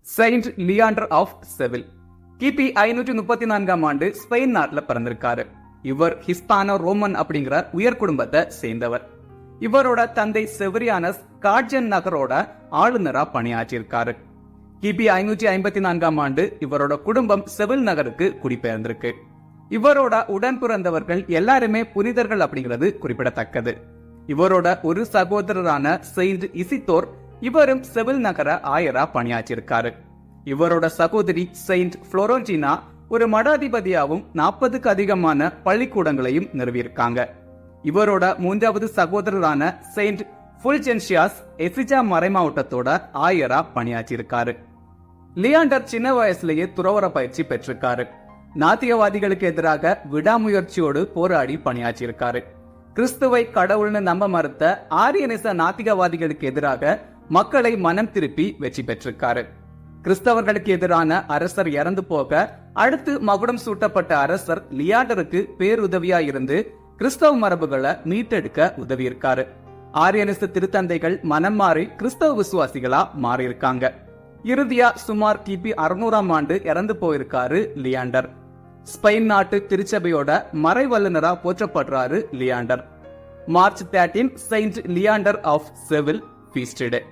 Saint Leander of செவில் கிபி 534 ஆண்டு Spain நாட்டில் பிறந்திருக்காரு. இவர் ஹிஸ்பானோ ரோமன் அப்படிங்கிற உயர் குடும்பத்தை சேர்ந்தவர். இவரோட தந்தை செவரியானஸ் காட்ஜன் நகரோட ஆளுநரா பணியாற்றியிருக்காரு. கிபி 554 ஆண்டு இவரோட குடும்பம் செவில் நகருக்கு குடிபெயர்ந்திருக்கு. இவரோட உடன் பிறந்தவர்கள் எல்லாருமே புனிதர்கள் அப்படிங்கிறது குறிப்பிடத்தக்கது. இவரோட ஒரு சகோதரரான செயின்ட் இசித்தோர் இவரும் செவில் நகர ஆயரா பணியாற்றியிருக்காரு. இவரோட சகோதரி செயின்ட் புளோரன்டினா ஒரு மடாதிபதியாவும் 40க்கு அதிகமான பள்ளிக்கூடங்களையும் நிறுவியிருக்காங்க. இவரோட மூன்றாவது சகோதரரான செயின்ட் புல்ஜென்சியாஸ் எசிஜா மறைமாவட்டத்தோட ஆயரா பணியாற்றியிருக்காரு. லியாண்டர் சின்ன வயசுலேயே துறவர பயிற்சி பெற்றிருக்காரு. நாத்திகவாதிகளுக்கு எதிராக விடாமுயற்சியோடு போராடி பணியாற்றியிருக்காரு. கிறிஸ்துவை கடவுள்னு நம்ப மறுத்த ஆரியனிச நாத்திகவாதிகளுக்கு எதிராக மக்களை மனம் திருப்பி வெற்றி பெற்றிருக்காரு. கிறிஸ்தவர்களுக்கு எதிரான அரசர் இறந்து போக அடுத்து மகுடம் சூட்டப்பட்ட அரசர் லியாண்டருக்கு பேருதவியா இருந்து கிறிஸ்தவ மரபுகளை மீட்டெடுக்க உதவியிருக்காரு. ஆரியனிச திருத்தந்தைகள் மனம் மாறி கிறிஸ்தவ விசுவாசிகளா மாறியிருக்காங்க. இறுதியா சுமார் கிபி 600 ஆண்டு இறந்து போயிருக்காரு லியாண்டர். ஸ்பெயின் நாட்டு திருச்சபையோட மறை வல்லுநரா போற்றப்படுறாரு Leander. March 13 saint Leander of Seville feast day.